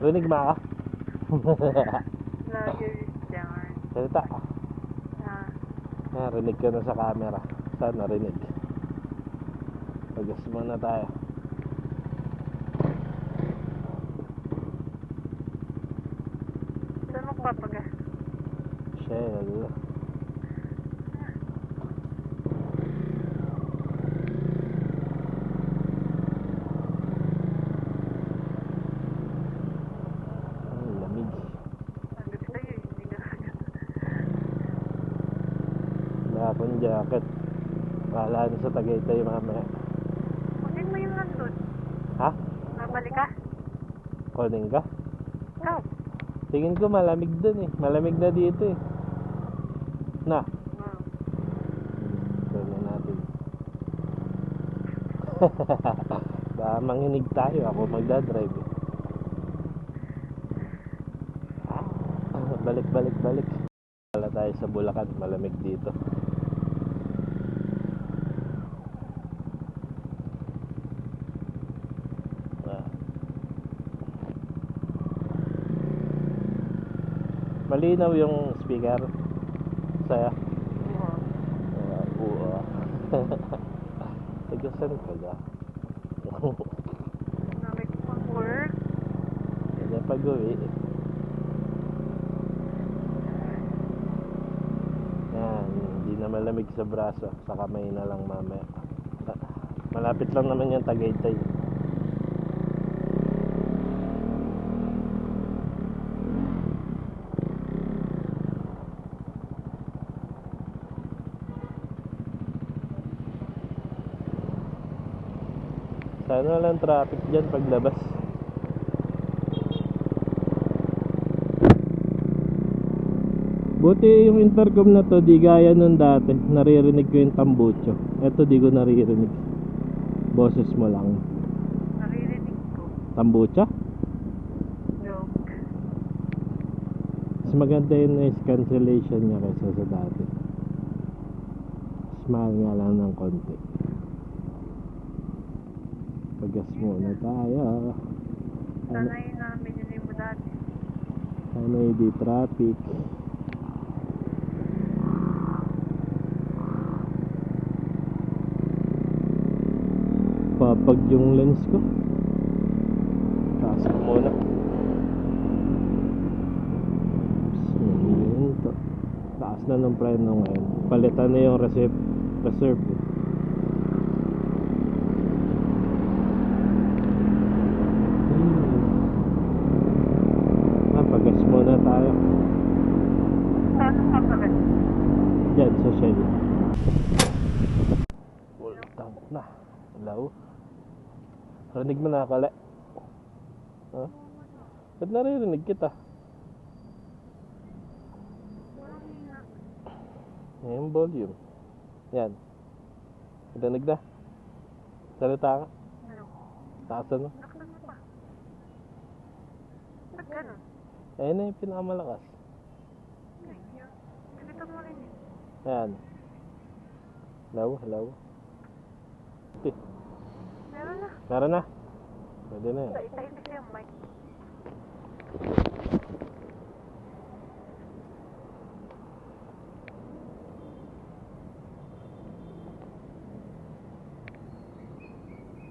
Rinig mo ka? Vlogger is down. Salita. Rinig ka na sa camera. Sana rinig. Pagas muna tayo. Saan magpapagas? Shell. Lamig. Agad tayo, hindi ka agad. Wala akong jacket. Wala na sa Tagaytay mamaya. Kunin mo yung nandun. Ha? Babalik ka? Kunin ka? Ikaw. Tingin ko malamig dun eh. Malamig na dito eh. Na. Kunin natin. Baka manginig tayo. Ako magdadrive eh. Balik. Wala tayo sa Bulacan. Malamig dito. Malinaw yung speaker. Saya. Oo. Tagasan ka ba? Namig pang work. Kaya pag-uwi. Yan. Hindi na malamig sa braso. Sa kamay na lang mamaya. Malapit lang naman yung Tagaytay. Sana walang traffic dyan paglabas. Buti yung intercom na to, di gaya nung dati. Naririnig ko yung tambucho. Eto di ko naririnig. Boses mo lang. Naririnig ko. Tambucha? Joke. Mas maganda yung noise cancellation niya kaysa sa dati. Mas mahal nga lang ng konti. Pagas muna tayo. Sana yun namin yun mo dati. Sana hindi traffic. Papag yung lens ko. Taas ko muna. Taas na ng preno ngayon. Palitan na yung reserve. Pagas muna tayo. Saan ang papagas? Diyan sa Shell. Full tank na. Hello. Rinig mo na kala. Huh? Ba't naririnig kita? Yung volume. Yan. Rinig na. Salita ka. Taasan mo. Naksan mo pa. Ba't ganun? Ayun na yung pinakamalakas. Ganito mo rin eh. Ayan. Hello. Okay. Meron na. Pwede na yan. Itayin kasi yung mic.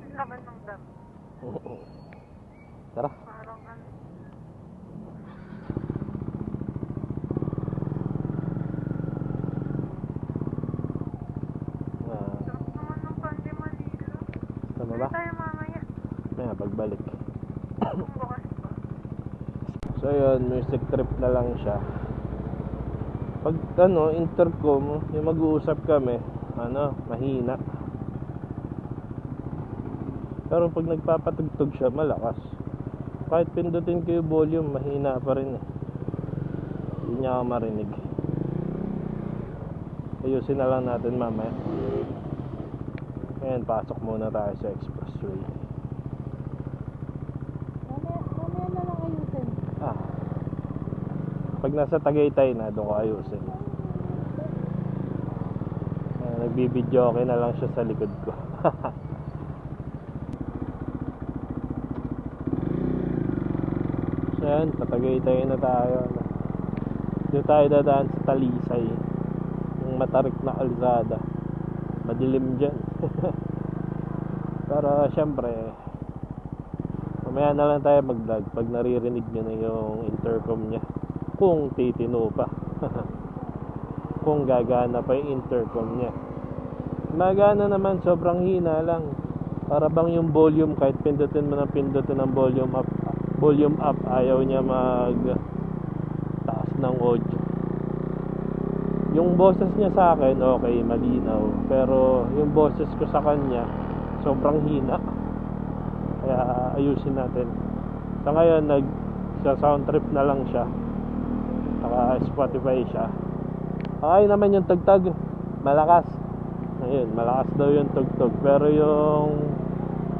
Ang laman ng dam. Tara. Parang ano. Sarap naman ng Pande Manila. Tama ba? Tayo mamaya. Ayan, pagbalik. Kung bukas pa. So yun, music trip na lang siya. Pag intercom, yung mag-uusap kami, mahina. Pero pag nagpapatugtog siya, malakas. Kahit pindutin ko yung volume, mahina pa rin eh. Hindi niya ako marinig. Ayusin na lang natin mamaya. Ngayon, pasok muna tayo sa expressway. Mamaya na lang ayusin. Pag nasa Tagaytay na, doon ko ayusin. Nagbibideo okay na lang siya sa likod ko. Ayan, Patagaytay na tayo. Dito tayo dadaan sa Talisay, yung matarik na kalsada. Madilim dyan. Pero syempre, mamaya na lang tayo mag-vlog pag naririnig nyo na yung intercom nya, kung titino pa. Kung gagana pa yung intercom nya. Magana naman, sobrang hina lang. Para bang yung volume, kahit pindutin mo ng pindutin ng volume up, ayaw niya mag taas ng audio. Yung boses niya sa akin, okay, malinaw. Pero yung boses ko sa kanya, sobrang hina. Kaya ayusin natin. Sa ngayon, sa sound trip na lang siya. Saka Spotify siya. Okay naman yung tugtog, malakas. Ayun, malakas daw yung tugtog. Pero yung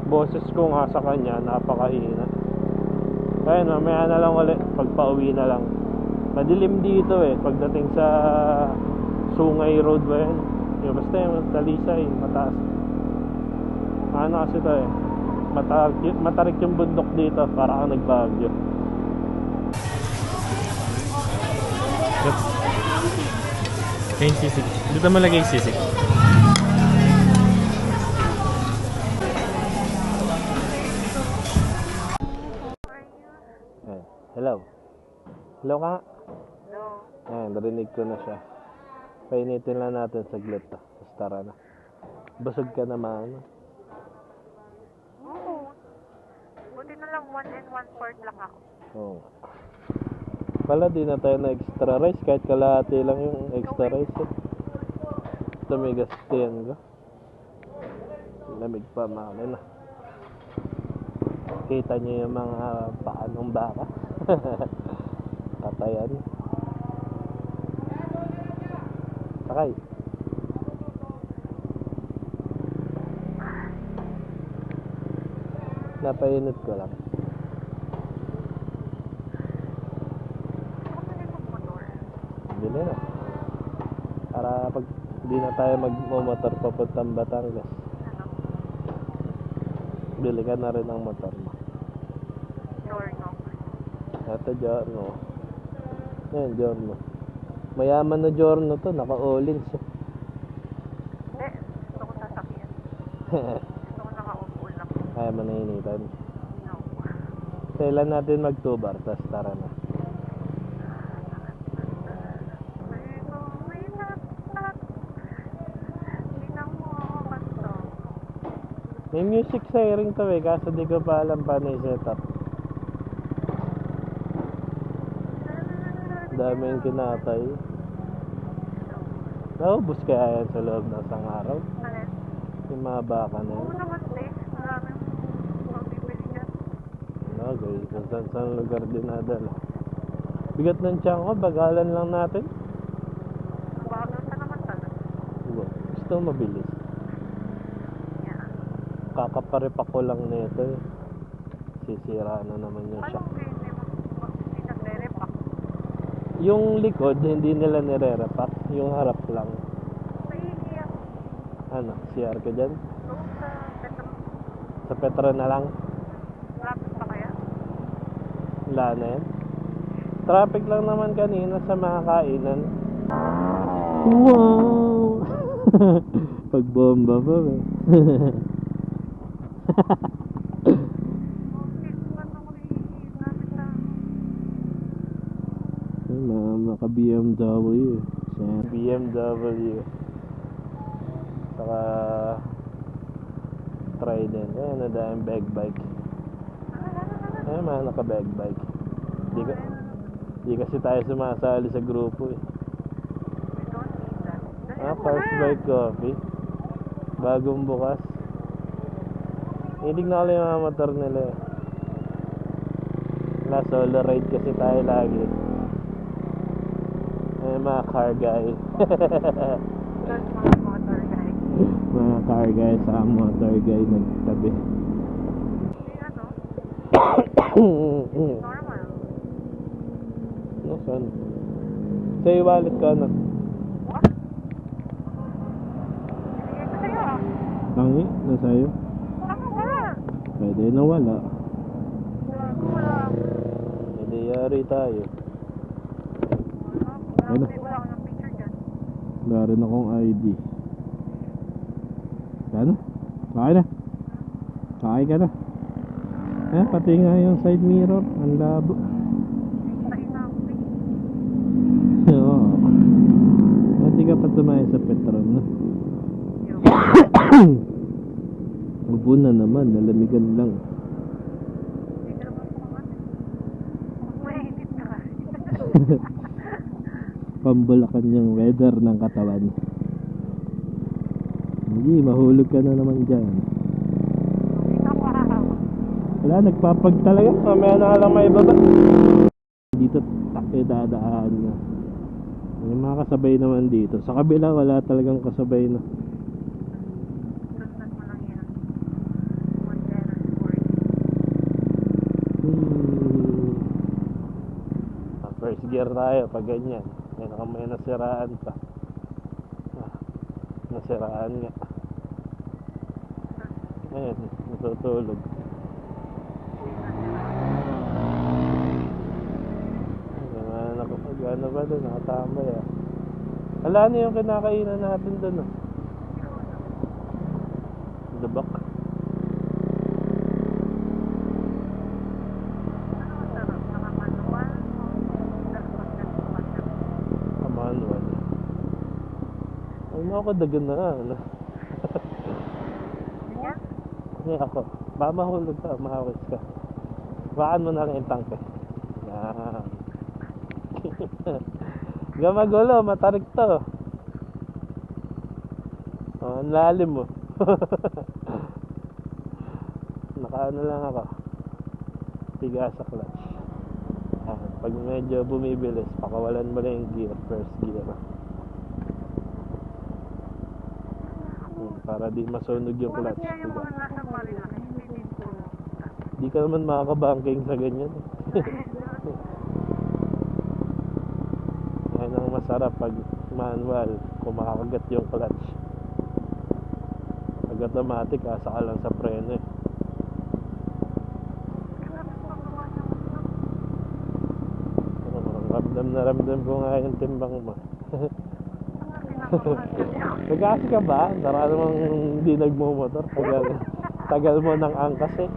boses ko nga sa kanya, napakahina. Ayun, mamaya na lang ulit, pagpa-uwi na lang. Madilim dito pagdating sa Sungay Road ba yun? Yung basta yung Talisay, mataas. Ano kasi ito matarik yung bundok dito, para kang nagbagyo. Yung sisig. Dito malagay yung sisig. Hello. Hello ka nga. No. Ayan, narinig ko na siya. Painitin lang natin saglit. Tapos tara na. Busog ka naman. Oo. Buti na lang 1 1/4 lang ako. Oo. Pala di na tayo na extra rice. Kahit kalahati lang yung extra rice. Tumigas tiyan ko. Lamig pa makin na. Kita niyo yung mga paanong baka. Patayan. Sakay. Napainit ko lang. Bili na. Para pag di na tayo magmomotor papuntang Batangas. Bili ka na rin ng motor mo. Giorno. Ito Giorno. Ayan Giorno. Mayaman na Giorno to. Naka-all-in siya. Hindi. Gusto ko sasakyan. Gusto ko naka-upo lang. Kaya manahinitan. No. Kailan natin mag-2 bar. Tapos tara na. May music siren to kaso di ko pa alam paano i-setup. Dami yung kinatay. Naubos kaya yan sa loob ng isang araw? Alin? Yung mga baka na Oo yun. naman, maraming magbibili dyan. Okay, kung saan lugar din nadala. Bigat ng tiyan ko, bagalan lang natin. Bagal ka naman talaga. Gusto mabilis. Yeah. Kakaparipak ko lang nito Sisira na naman yung Anong shock. hindi nagre-repack? Yung likod, hindi nila nire-repack. Yung harap lang. Naiiyak. Ano, CR ka dyan? Doon sa Petro. Sa Petro na lang? Lapit pa kaya? Wala na yan. Traffic lang naman kanina sa mga kainan. Wow! Pagbomba pa ba? Naka BMW. BMW. Saka Trident. Ayan, nadaan bike. Ayan, mga naka-bag bike. Di kasi tayo sumasali sa grupo We don't need that. First Bike Coffee. Bagong bukas. Hindi na ko yung mga motor nila solo ride kasi tayo lagi. Mga car guy. Those mga motor guys. Mga car guy sa motor guy nagtabi. Hindi ano? Normal. No, saan? Sa wallet ka na. What? Ibigay ko sa'yo. Tangi, nasa'yo. Saan ka ba? Pwede na wala. Gago, wala. Pwede Yari tayo. Wala ako ng picture dyan. Wala rin akong ID. Ano? Sakay na. Sakay ka na. Pati nga yung side mirror. Ang labo. Tayo na ako. Oo. Hindi ka pa tumayo sa Petron, no? Ubo na naman. Nalamigan lang. Hindi ka naman kumakas. Mahihitip ka kasi. Pambulakan yung weather ng katawan. Hindi, mahulog ka na naman dyan. Hindi ka mahahawa. Wala, nagpapag talaga. Mamaya na lang may baba. Dito dadaan na. May mga kasabay naman dito. Sa kabila wala talagang kasabay na. Sundan mo lang yan. Montero Sport. First gear tayo pag ganyan. May nasiraan pa. Nasiraan nga. Ayun, natutulog. Ano ba doon? Nakatambay ah. Wala na yung kinakainan natin doon ah. Dabak. Manual. Ay mo ako dagan na ano. Hindi ako. Baka mahulog ka, mahawis ka. Baan mo na lang yung tangke. Yan. Gamagulo, matarik to. Ang lalim mo. Nakaano lang ako. Tiga sa clutch. Pag medyo bumibilis, pakawalan mo lang yung gear, first gear. Para di masunog yung clutch. Tiga. Di ka naman makakabanking sa ganyan. Yan ang masarap pag manual, kumakagat yung clutch. Pag automatic, asa ka lang sa preno eh. Ramdam na ramdam ko nga yung timbang mo. Nag-aasi ka ba? Tara namang hindi nagmumotor. Tagal mo ng angkas eh.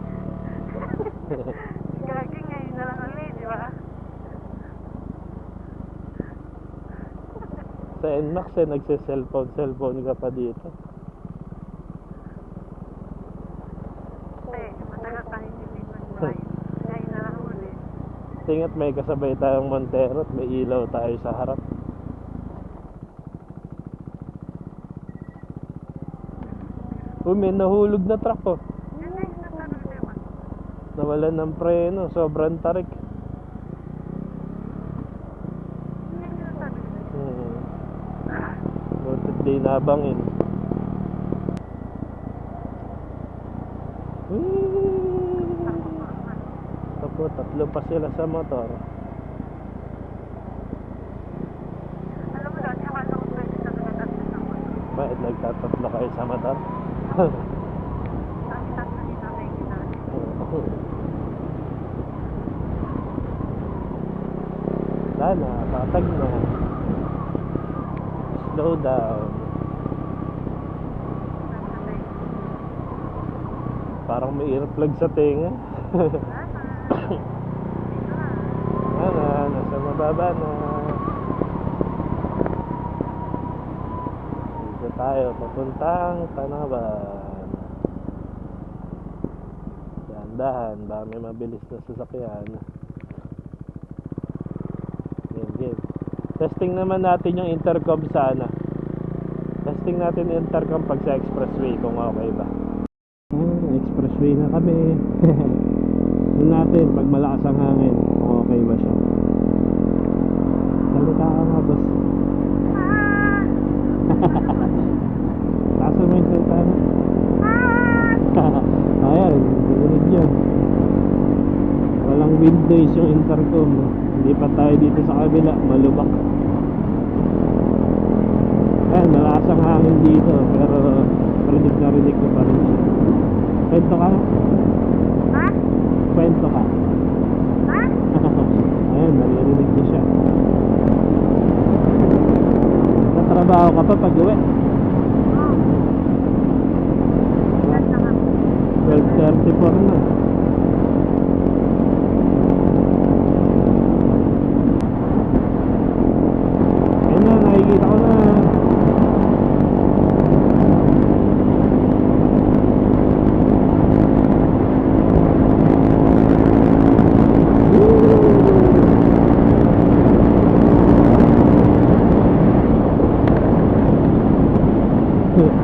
Gagi ngayon na lang ulit, di ba? Sa NMAX eh, nagse-cellphone ka pa dito. Matagal pa hindi mag-drive. Ngayon na lang ulit. Tingat may kasabay tayong Montero at may ilaw tayo sa harap. May nahulog na truck oh. Nawalan ng preno, sobrang tarik. Butit di nabangin. Ako, tatlo pa sila sa motor. Alam mo dati, akala ko pwede na nagtatlo sa motor. Bakit nagtatatlo kayo sa motor? Dati tatlo din namin ginagawa. Wala na, patag na. Slow down. Parang may earplug sa tenga. Nasa mababa na. Dito tayo, papuntang Tanawan. Dahan-dahan, baka may mabilis na sasakyan. Game. Testing naman natin yung intercom sana. Testing natin yung intercom pag sa expressway kung okay ba. Expressway na kami. Tignan natin pag malakas ang hangin kung okay ba siya. Salita ka nga boss. Kaso mo yung salita na. Ayan, bumunod yun. Walang windows yung intercom. Hindi pa tayo dito sa kabila, malubak. Ayan, malakas ang hangin dito. Pero rinig ko pa rin siya. Kwento ka? Ha? Kwento ka? Ha? Ayan, trabaho ka pa pag uwi? Oo. Ilan na nga. 12:34 na. Ayun na, nakikita ko na.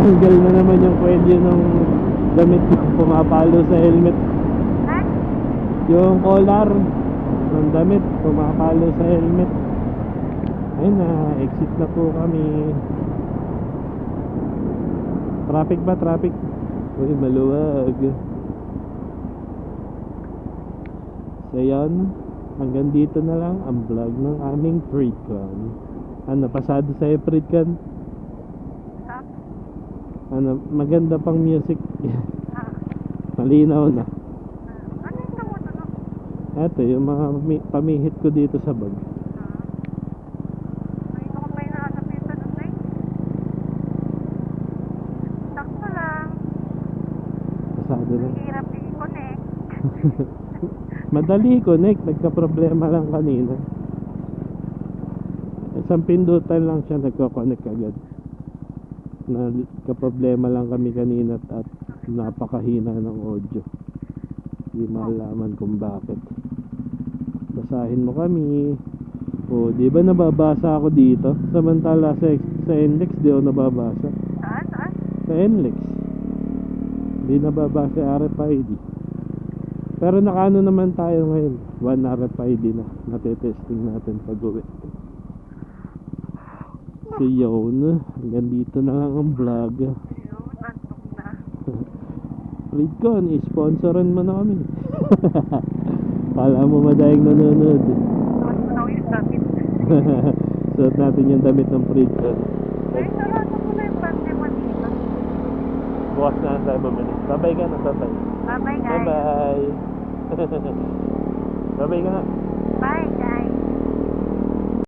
Tanggal na naman yung kwelyo ng damit ko pumapalo sa helmet. Ha? Yung collar ng damit pumapalo sa helmet. Ayun na, exit na po kami. Traffic ba? Traffic? Uy, maluwag. So yan, hanggang dito na lang ang vlog ng aming FreeCon. Ano, pasado sa'yo FreeCon? Ha? Ano, maganda pang music. Ah. Malinaw na. Ano yung tumutunog? Eto, yung mga pamihit ko dito sa bag. Ay, ito ko pa yung nakasapita doon eh. Sakto lang. Pasado na. Mahirap i-connect. Madali connect, nagka-problema lang kanina. Isang pindutan lang siya, nagko-connect agad. Nagka-problema lang kami kanina at napakahina ng audio. Hindi malaman kung bakit. Basahin mo kami. O, di ba nababasa ako dito? Samantala sa NLEX, di ako nababasa. Saan? Saan? Sa NLEX, di nababasa RFID. Pero nakaano naman tayo ngayon, 1 RFID na natetesting natin pag uwi. So yun, hanggang dito na lang ang vlog. Yun, antok na. FreeCon, sponsoran mo na kami. Kala mo madayang nanonood. Suot ko na yung damit. Suot natin yung damit ng FreeCon. Ay, sarado ko na yung pante mo dito. Bukas na tayo bumalik. Babay ka na, babay. Bye-bye guys. Bye-bye. Babay ka na. Bye guys.